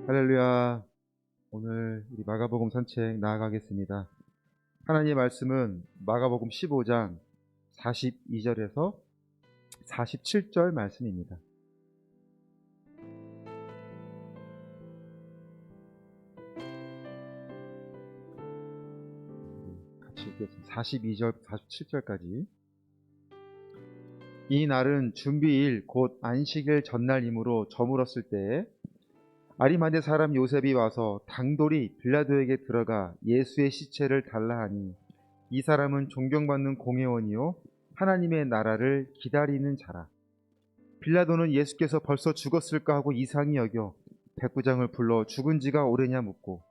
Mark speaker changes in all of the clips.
Speaker 1: 할렐루야. 오늘 우리 마가복음 산책 나아가겠습니다. 하나님의 말씀은 마가복음 15장 42절에서 47절 말씀입니다. 같이 읽겠습니다. 42절, 47절까지. 이 날은 준비일 곧 안식일 전날이므로 저물었을 때에 아리마대 사람 요셉이 와서 당돌이 빌라도에게 들어가 예수의 시체를 달라 하니, 이 사람은 존경받는 공회원이요 하나님의 나라를 기다리는 자라. 빌라도는 예수께서 벌써 죽었을까 하고 이상히 여겨 백부장을 불러 죽은 지가 오래냐 묻고,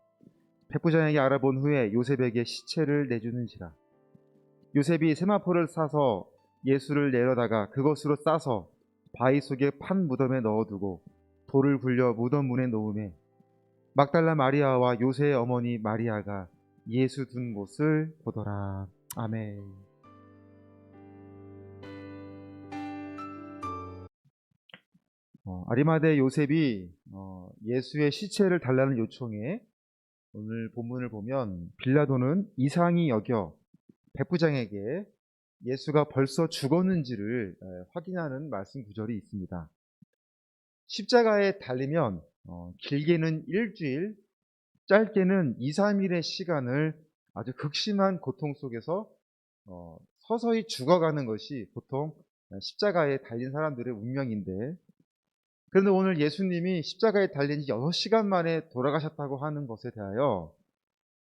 Speaker 1: 백부장에게 알아본 후에 요셉에게 시체를 내주는지라. 요셉이 세마포를 싸서 예수를 내려다가 그것으로 싸서 바위 속에 판 무덤에 넣어두고 돌을 굴려 무덤 문에 놓음에, 막달라 마리아와 요새의 어머니 마리아가 예수 둔 곳을 보더라. 아멘. 아리마대 요셉이 예수의 시체를 달라는 요청에 오늘 본문을 보면 빌라도는 이상히 여겨 백부장에게 예수가 벌써 죽었는지를 확인하는 말씀 구절이 있습니다. 십자가에 달리면 길게는 일주일, 짧게는 2, 3일의 시간을 아주 극심한 고통 속에서 서서히 죽어가는 것이 보통 십자가에 달린 사람들의 운명인데, 그런데 오늘 예수님이 십자가에 달린 지 6시간 만에 돌아가셨다고 하는 것에 대하여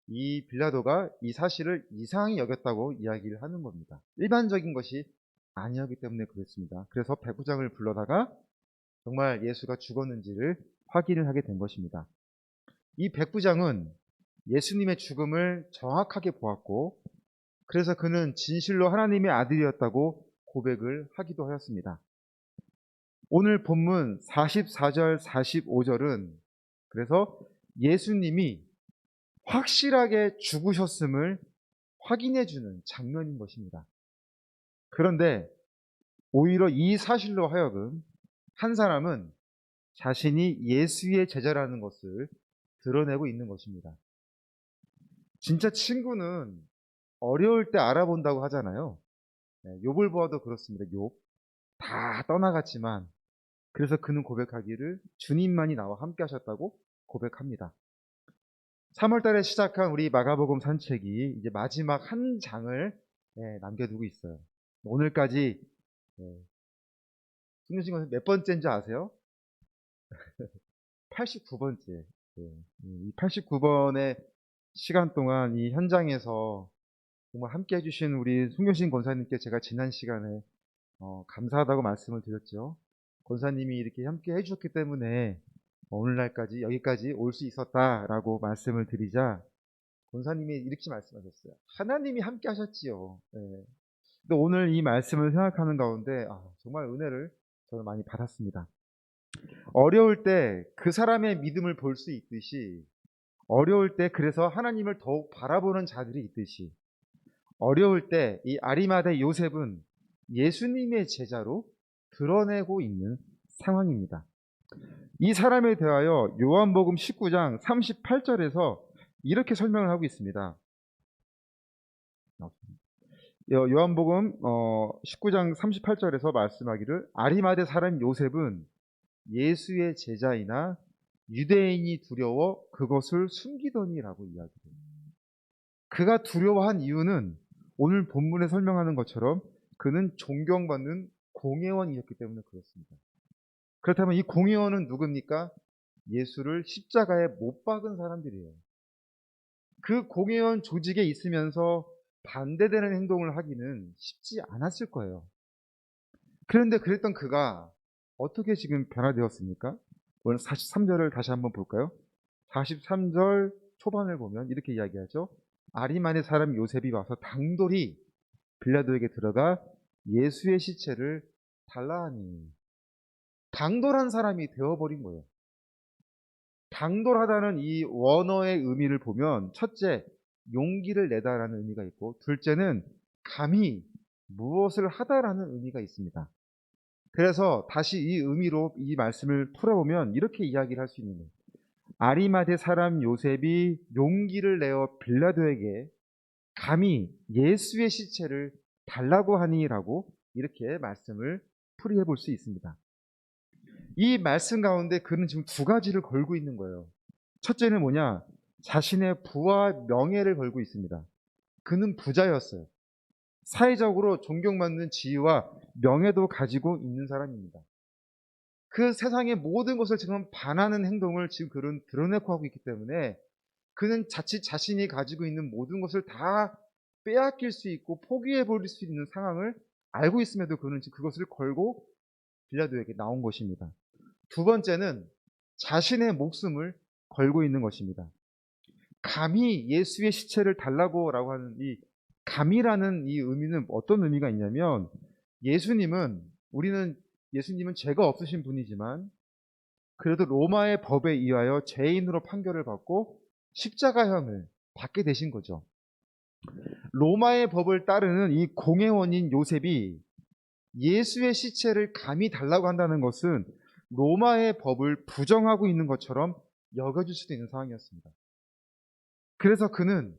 Speaker 1: 이 빌라도가 이 사실을 이상히 여겼다고 이야기를 하는 겁니다. 일반적인 것이 아니었기 때문에 그렇습니다. 그래서 백부장을 불러다가 정말 예수가 죽었는지를 확인을 하게 된 것입니다. 이 백부장은 예수님의 죽음을 정확하게 보았고, 그래서 그는 진실로 하나님의 아들이었다고 고백을 하기도 하였습니다. 오늘 본문 44절, 45절은 그래서 예수님이 확실하게 죽으셨음을 확인해주는 장면인 것입니다. 그런데 오히려 이 사실로 하여금 한 사람은 자신이 예수의 제자라는 것을 드러내고 있는 것입니다. 진짜 친구는 어려울 때 알아본다고 하잖아요. 욥을 보아도 그렇습니다. 욥 다 떠나갔지만 그래서 그는 고백하기를 주님만이 나와 함께 하셨다고 고백합니다. 3월 달에 시작한 우리 마가복음 산책이 이제 마지막 한 장을 남겨두고 있어요. 오늘까지 숨겨진 것은 몇 번째인지 아세요? 89번째. 이 89번의 시간 동안 이 현장에서 정말 함께 해주신 우리 송교신 권사님께 제가 지난 시간에 감사하다고 말씀을 드렸죠. 권사님이 이렇게 함께 해주셨기 때문에 오늘날까지 여기까지 올 수 있었다라고 말씀을 드리자, 권사님이 이렇게 말씀하셨어요. 하나님이 함께 하셨지요. 근데 오늘 이 말씀을 생각하는 가운데 정말 은혜를 저는 많이 받았습니다. 어려울 때 그 사람의 믿음을 볼 수 있듯이, 어려울 때 그래서 하나님을 더욱 바라보는 자들이 있듯이, 어려울 때 이 아리마대 요셉은 예수님의 제자로 드러내고 있는 상황입니다. 이 사람에 대하여 요한복음 19장 38절에서 이렇게 설명을 하고 있습니다. 요한복음 19장 38절에서 말씀하기를, 아리마대 사람 요셉은 예수의 제자이나 유대인이 두려워 그것을 숨기더니라고 이야기해요. 그가 두려워한 이유는 오늘 본문에 설명하는 것처럼 그는 존경받는 공회원이었기 때문에 그렇습니다. 그렇다면 이 공회원은 누굽니까? 예수를 십자가에 못 박은 사람들이에요. 그 공회원 조직에 있으면서 반대되는 행동을 하기는 쉽지 않았을 거예요. 그런데 그랬던 그가 어떻게 지금 변화되었습니까? 오늘 43절을 다시 한번 볼까요? 43절 초반을 보면 이렇게 이야기하죠. 아리마네 사람 요셉이 와서 당돌이 빌라도에게 들어가 예수의 시체를 달라 하니, 당돌한 사람이 되어버린 거예요. 당돌하다는 이 원어의 의미를 보면, 첫째, 용기를 내다라는 의미가 있고, 둘째는 감히 무엇을 하다라는 의미가 있습니다. 그래서 다시 이 의미로 이 말씀을 풀어보면 이렇게 이야기를 할 수 있는 거예요. 아리마대 사람 요셉이 용기를 내어 빌라도에게 감히 예수의 시체를 달라고 하니라고 이렇게 말씀을 풀이해 볼 수 있습니다. 이 말씀 가운데 그는 지금 두 가지를 걸고 있는 거예요. 첫째는 뭐냐? 자신의 부와 명예를 걸고 있습니다. 그는 부자였어요. 사회적으로 존경받는 지위와 명예도 가지고 있는 사람입니다. 그 세상의 모든 것을 지금 반하는 행동을 지금 그는 드러내고 하고 있기 때문에 그는 자칫 자신이 가지고 있는 모든 것을 다 빼앗길 수 있고 포기해 버릴 수 있는 상황을 알고 있음에도 그는 지금 그것을 걸고 빌라도에게 나온 것입니다. 두 번째는 자신의 목숨을 걸고 있는 것입니다. 감히 예수의 시체를 달라고라고 하는 이 감이라는 이 의미는 어떤 의미가 있냐면 예수님은 죄가 없으신 분이지만 그래도 로마의 법에 의하여 죄인으로 판결을 받고 십자가형을 받게 되신 거죠. 로마의 법을 따르는 이 공회원인 요셉이 예수의 시체를 감히 달라고 한다는 것은 로마의 법을 부정하고 있는 것처럼 여겨질 수도 있는 상황이었습니다. 그래서 그는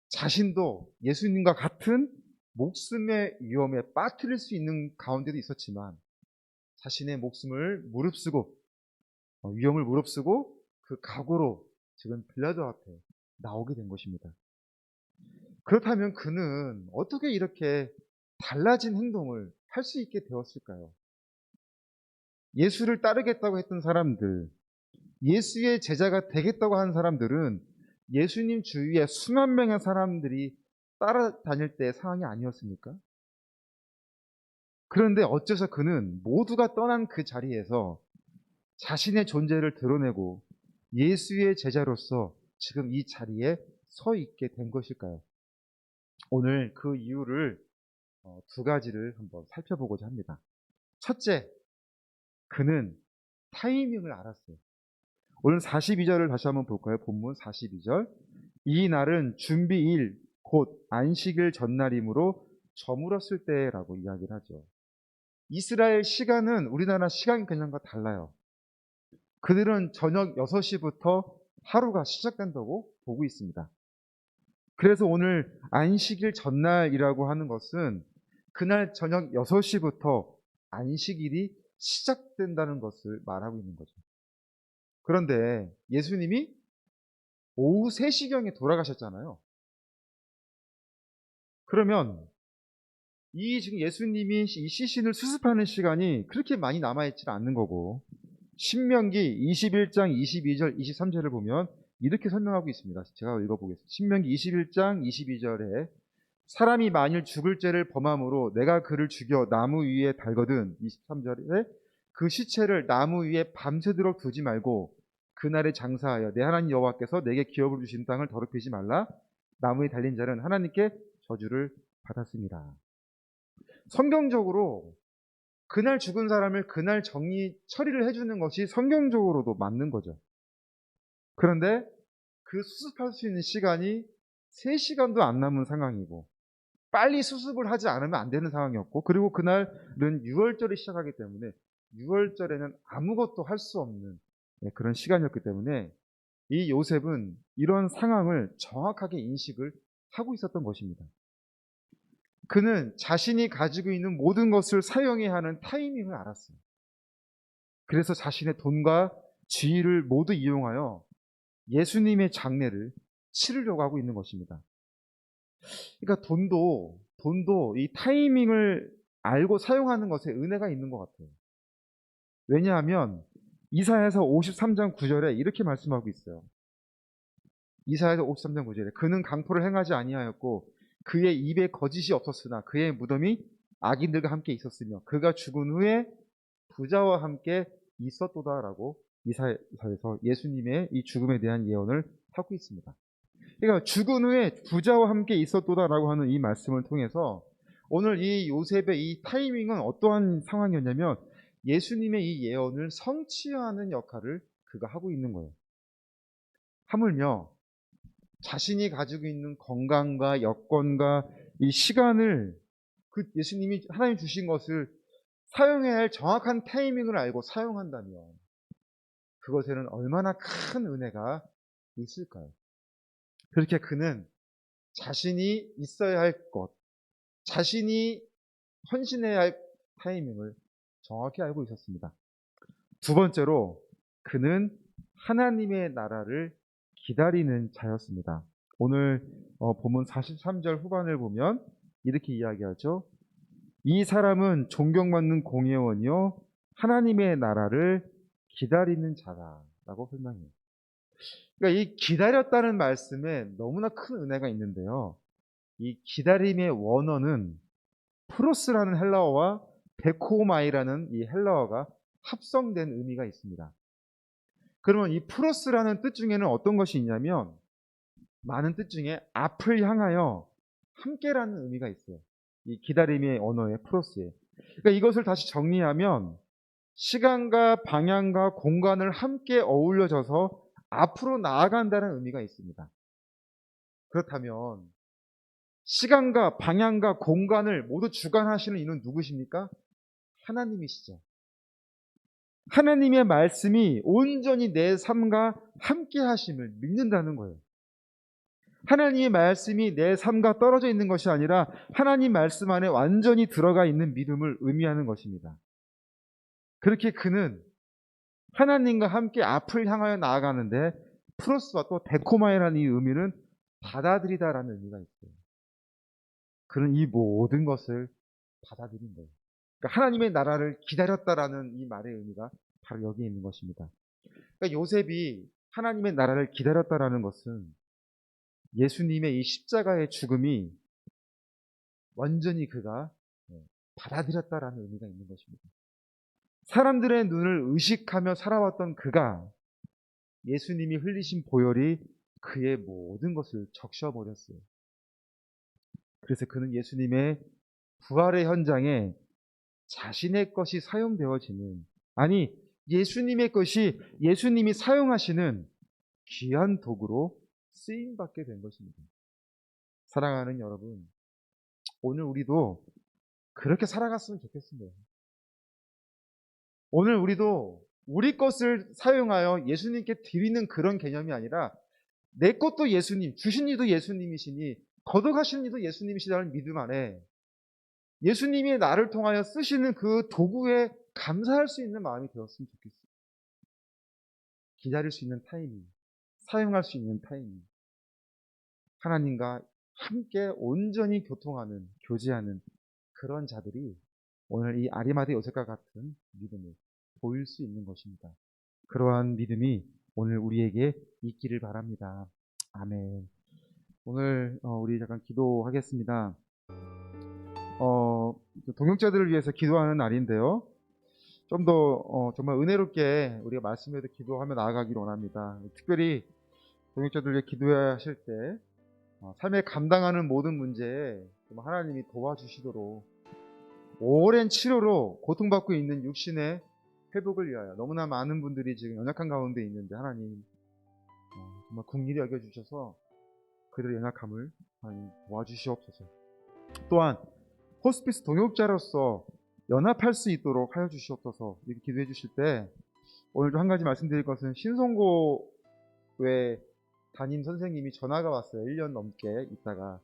Speaker 1: 자신도 예수님과 같은 목숨의 위험에 빠뜨릴 수 있는 가운데도 있었지만 자신의 목숨을 무릅쓰고 위험을 무릅쓰고 그 각오로 지금 빌라도 앞에 나오게 된 것입니다. 그렇다면 그는 어떻게 이렇게 달라진 행동을 할 수 있게 되었을까요? 예수를 따르겠다고 했던 사람들, 예수의 제자가 되겠다고 하는 사람들은 예수님 주위에 수만 명의 사람들이 따라다닐 때의 상황이 아니었습니까? 그런데 어째서 그는 모두가 떠난 그 자리에서 자신의 존재를 드러내고 예수의 제자로서 지금 이 자리에 서 있게 된 것일까요? 오늘 그 이유를 두 가지를 한번 살펴보고자 합니다. 첫째, 그는 타이밍을 알았어요. 오늘 42절을 다시 한번 볼까요? 본문 42절. 이 날은 준비일 곧 안식일 전날이므로 저물었을 때라고 이야기를 하죠. 이스라엘 시간은 우리나라 시간 개념과 달라요. 그들은 저녁 6시부터 하루가 시작된다고 보고 있습니다. 그래서 오늘 안식일 전날이라고 하는 것은 그날 저녁 6시부터 안식일이 시작된다는 것을 말하고 있는 거죠. 그런데 예수님이 오후 3시경에 돌아가셨잖아요. 그러면 지금 예수님이 이 시신을 수습하는 시간이 그렇게 많이 남아있지 않는 거고, 신명기 21장 22절 23절을 보면 이렇게 설명하고 있습니다. 제가 읽어보겠습니다. 신명기 21장 22절에 사람이 만일 죽을 죄를 범함으로 내가 그를 죽여 나무 위에 달거든. 23절에 그 시체를 나무 위에 밤새도록 두지 말고 그날에 장사하여 내 하나님 여호와께서 내게 기업을 주신 땅을 더럽히지 말라. 나무에 달린 자는 하나님께 저주를 받았습니다. 성경적으로 그날 죽은 사람을 그날 정리 처리를 해주는 것이 성경적으로도 맞는 거죠. 그런데 그 수습할 수 있는 시간이 3시간도 안 남은 상황이고 빨리 수습을 하지 않으면 안 되는 상황이었고, 그리고 그날은 6월절이 시작하기 때문에 6월절에는 아무것도 할 수 없는 그런 시간이었기 때문에 이 요셉은 이런 상황을 정확하게 인식을 하고 있었던 것입니다. 그는 자신이 가지고 있는 모든 것을 사용해야 하는 타이밍을 알았어요. 그래서 자신의 돈과 지위를 모두 이용하여 예수님의 장례를 치르려고 하고 있는 것입니다. 그러니까 돈도 이 타이밍을 알고 사용하는 것에 은혜가 있는 것 같아요. 왜냐하면 이사야서 53장 9절에 이렇게 말씀하고 있어요. 이사야서 53장 9절에 그는 강포를 행하지 아니하였고 그의 입에 거짓이 없었으나 그의 무덤이 악인들과 함께 있었으며 그가 죽은 후에 부자와 함께 있었도다라고 이사야서 예수님의 이 죽음에 대한 예언을 하고 있습니다. 그러니까 죽은 후에 부자와 함께 있었도다라고 하는 이 말씀을 통해서 오늘 이 요셉의 이 타이밍은 어떠한 상황이었냐면 예수님의 이 예언을 성취하는 역할을 그가 하고 있는 거예요. 하물며 자신이 가지고 있는 건강과 여건과 이 시간을 그 예수님이 하나님 주신 것을 사용해야 할 정확한 타이밍을 알고 사용한다면 그것에는 얼마나 큰 은혜가 있을까요? 그렇게 그는 자신이 있어야 할 것, 자신이 헌신해야 할 타이밍을 정확히 알고 있었습니다. 두 번째로 그는 하나님의 나라를 기다리는 자였습니다. 오늘 본문 43절 후반을 보면 이렇게 이야기하죠. 이 사람은 존경받는 공예원이요 하나님의 나라를 기다리는 자다라고 설명해요. 그러니까 이 기다렸다는 말씀에 너무나 큰 은혜가 있는데요. 이 기다림의 원어는 프로스라는 헬라어와 데코마이라는 이 헬라어가 합성된 의미가 있습니다. 그러면 이 프로스라는 뜻 중에는 어떤 것이 있냐면 많은 뜻 중에 앞을 향하여 함께라는 의미가 있어요. 이 기다림의 언어의 프로스에. 그러니까 이것을 다시 정리하면 시간과 방향과 공간을 함께 어울려져서 앞으로 나아간다는 의미가 있습니다. 그렇다면 시간과 방향과 공간을 모두 주관하시는 이는 누구십니까? 하나님이시죠. 하나님의 말씀이 온전히 내 삶과 함께 하심을 믿는다는 거예요. 하나님의 말씀이 내 삶과 떨어져 있는 것이 아니라 하나님 말씀 안에 완전히 들어가 있는 믿음을 의미하는 것입니다. 그렇게 그는 하나님과 함께 앞을 향하여 나아가는데 프로스와 또 데코마이라는 이 의미는 받아들이다라는 의미가 있어요. 그는 이 모든 것을 받아들인 거예요. 그러니까 하나님의 나라를 기다렸다라는 이 말의 의미가 바로 여기에 있는 것입니다. 그러니까 요셉이 하나님의 나라를 기다렸다라는 것은 예수님의 이 십자가의 죽음이 완전히 그가 받아들였다라는 의미가 있는 것입니다. 사람들의 눈을 의식하며 살아왔던 그가 예수님이 흘리신 보혈이 그의 모든 것을 적셔버렸어요. 그래서 그는 예수님의 부활의 현장에 자신의 것이 사용되어지는, 아니 예수님의 것이 예수님이 사용하시는 귀한 도구로 쓰임받게 된 것입니다. 사랑하는 여러분, 오늘 우리도 그렇게 살아갔으면 좋겠습니다. 오늘 우리도 우리 것을 사용하여 예수님께 드리는 그런 개념이 아니라 내 것도 예수님, 주신 이도 예수님이시니 거듭하신 이도 예수님이시라는 믿음 안에 예수님이 나를 통하여 쓰시는 그 도구에 감사할 수 있는 마음이 되었으면 좋겠어요. 기다릴 수 있는 타이밍, 사용할 수 있는 타이밍, 하나님과 함께 온전히 교통하는, 교제하는 그런 자들이 오늘 이 아리마대 요셉과 같은 믿음을 보일 수 있는 것입니다. 그러한 믿음이 오늘 우리에게 있기를 바랍니다. 아멘. 오늘 우리 잠깐 기도하겠습니다. 동역자들을 위해서 기도하는 날인데요. 좀 더 정말 은혜롭게 우리가 말씀에도 기도하며 나아가기를 원합니다. 특별히 동역자들 위해 기도하실 때 삶에 감당하는 모든 문제에 하나님이 도와주시도록 오랜 치료로 고통받고 있는 육신의 회복을 위하여 너무나 많은 분들이 지금 연약한 가운데 있는데 하나님 정말 긍휼히 여겨주셔서 그들의 연약함을 하나님 도와주시옵소서. 또한 호스피스 동역자로서 연합할 수 있도록 하여 주시옵소서. 이렇게 기도해 주실 때 오늘도 한 가지 말씀드릴 것은 신송고의 담임 선생님이 전화가 왔어요. 1년 넘게 있다가.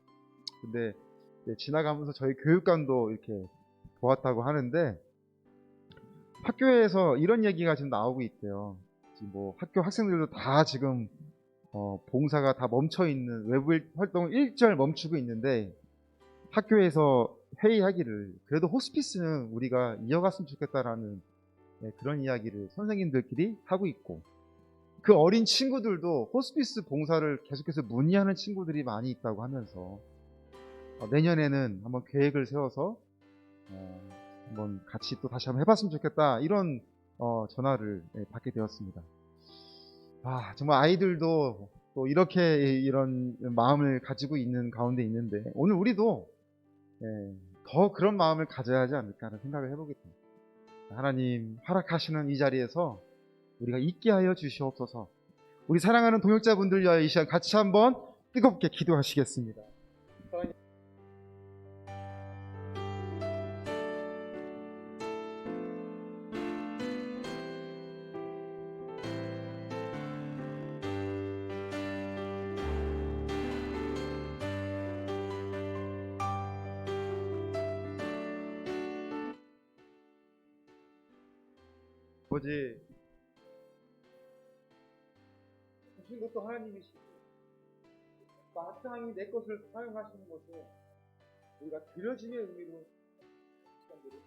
Speaker 1: 근데 지나가면서 저희 교육관도 이렇게 보았다고 하는데 학교에서 이런 얘기가 지금 나오고 있대요. 지금 뭐 학교 학생들도 다 지금 봉사가 다 멈춰 있는, 외부 활동을 일절 멈추고 있는데 학교에서 회의하기를 그래도 호스피스는 우리가 이어갔으면 좋겠다라는 그런 이야기를 선생님들끼리 하고 있고, 그 어린 친구들도 호스피스 봉사를 계속해서 문의하는 친구들이 많이 있다고 하면서 내년에는 한번 계획을 세워서 한번 같이 또 다시 한번 해봤으면 좋겠다, 이런 전화를 받게 되었습니다. 정말 아이들도 또 이렇게 이런 마음을 가지고 있는 가운데 있는데 오늘 우리도 더 그런 마음을 가져야 하지 않을까 하는 생각을 해보게 됩니다. 하나님 허락하시는 이 자리에서 우리가 있게 하여 주시옵소서. 우리 사랑하는 동역자분들 위하여 이 시간 같이 한번 뜨겁게 기도하시겠습니다. 아버지, 주신 것도 하나님이시고 마땅히 내 것을 사용하시는 것에 우리가 드려짐의 의미로 시간들을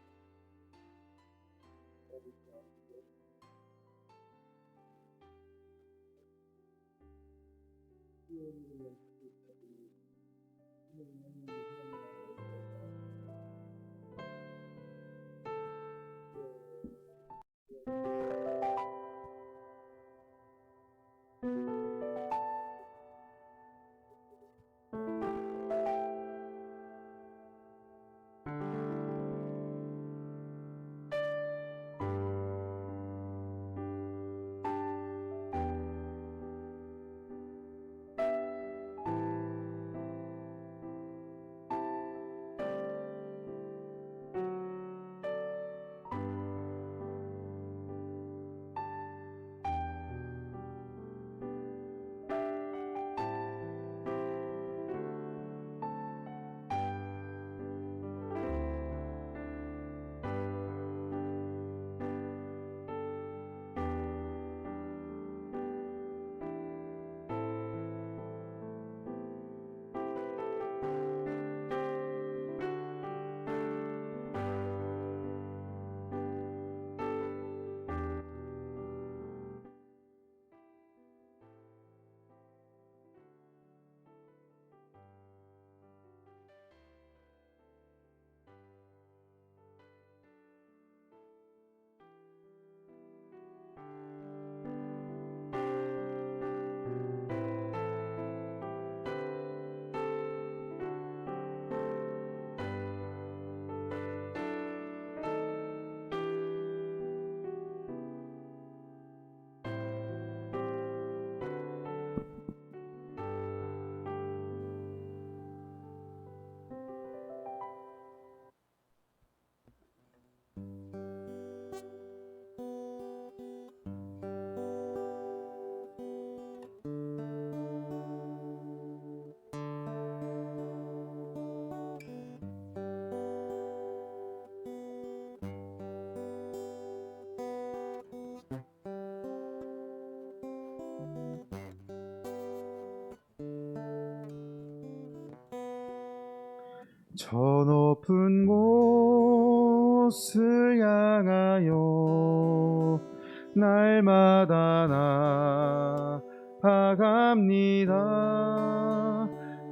Speaker 1: 저 높은 곳을 향하여 날마다 나아갑니다.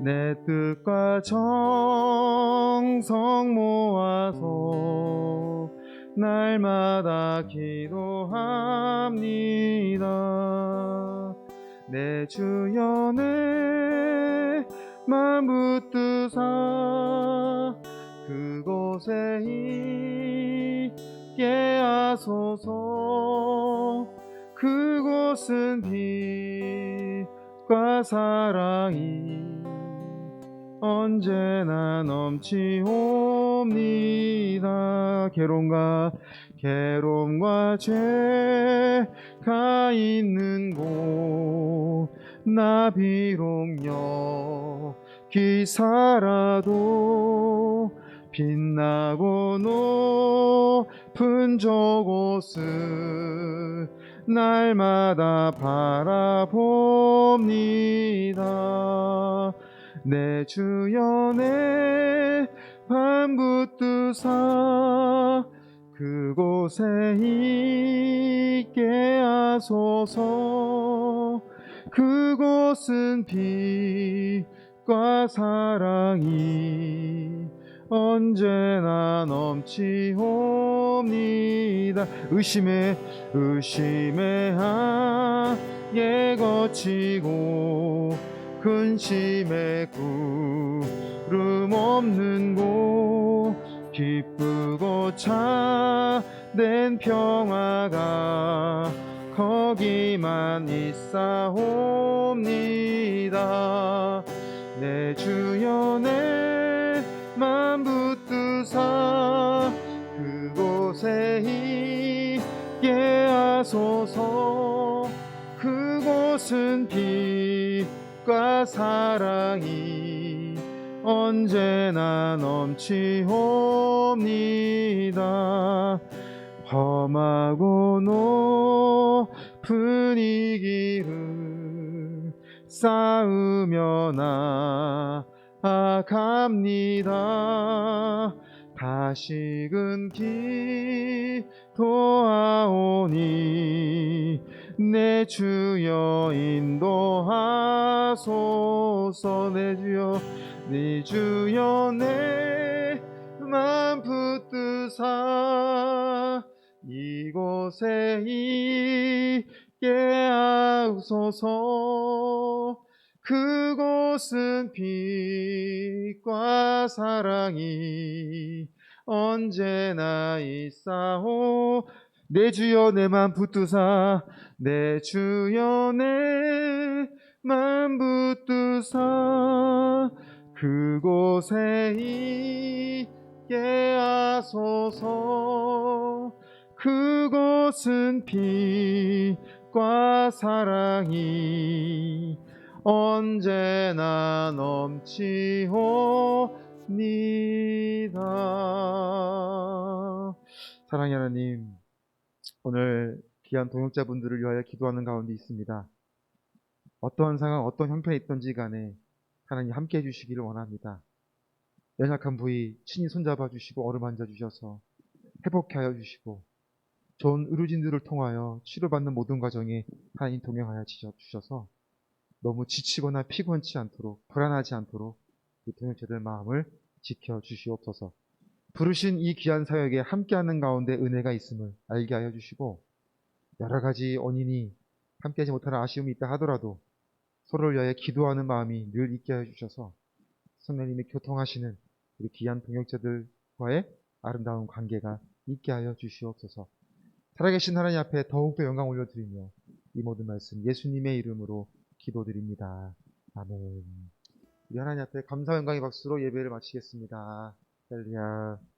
Speaker 1: 내 뜻과 정성 모아서 날마다 기도합니다. 내 주여 내 맘 붙드사 그곳에 있게 하소서. 그곳은 빛과 사랑이 언제나 넘치옵니다. 괴로움과 죄가 있는 곳 나 비록 여기 살아도 빛나고 높은 저곳을 날마다 바라봅니다. 내 주여 내 발 붙드사 그곳에 있게 하소서. 그곳은 빛과 사랑이 언제나 넘치옵니다. 의심의 항에 거치고 근심의 구름 없는 곳 기쁘고 참된 평화가 거기만 있사옵니다. 내 주여 내 맘 붙드사 그곳에 있게 하소서. 그곳은 빛과 사랑이 언제나 넘치옵니다. 험하고 높은 이 길을 쌓으며 나아갑니다. 다시금 기도하오니 내 주여 인도하소서. 내 주여, 내 주여 내맘 붙드사 이곳에 있게 하옵소서. 그곳은 빛과 사랑이 언제나 있사오. 내 주여 내맘 붙드사, 내 주여 내맘 붙드사 그곳에 있게 하소서. 그곳은 빛과 사랑이 언제나 넘치옵니다. 사랑하는 하나님, 오늘 귀한 동역자분들을 위하여 기도하는 가운데 있습니다. 어떠한 상황, 어떤 형편에 있든지 간에 하나님 함께 해주시기를 원합니다. 연약한 부위 친히 손잡아 주시고 어루만져 주셔서 회복케 하여 주시고 좋은 의료진들을 통하여 치료받는 모든 과정에 하나님 동행하여 주셔서 너무 지치거나 피곤치 않도록, 불안하지 않도록 이 동역자들 마음을 지켜 주시옵소서. 부르신 이 귀한 사역에 함께하는 가운데 은혜가 있음을 알게 하여 주시고, 여러 가지 원인이 함께하지 못하는 아쉬움이 있다 하더라도 서로를 위하여 기도하는 마음이 늘 있게 하여 주셔서 성령님이 교통하시는 우리 귀한 동역자들과의 아름다운 관계가 있게 하여 주시옵소서. 살아계신 하나님 앞에 더욱더 영광 올려드리며 이 모든 말씀 예수님의 이름으로 기도드립니다. 아멘. 우리 하나님 앞에 감사 영광의 박수로 예배를 마치겠습니다. 할렐루야.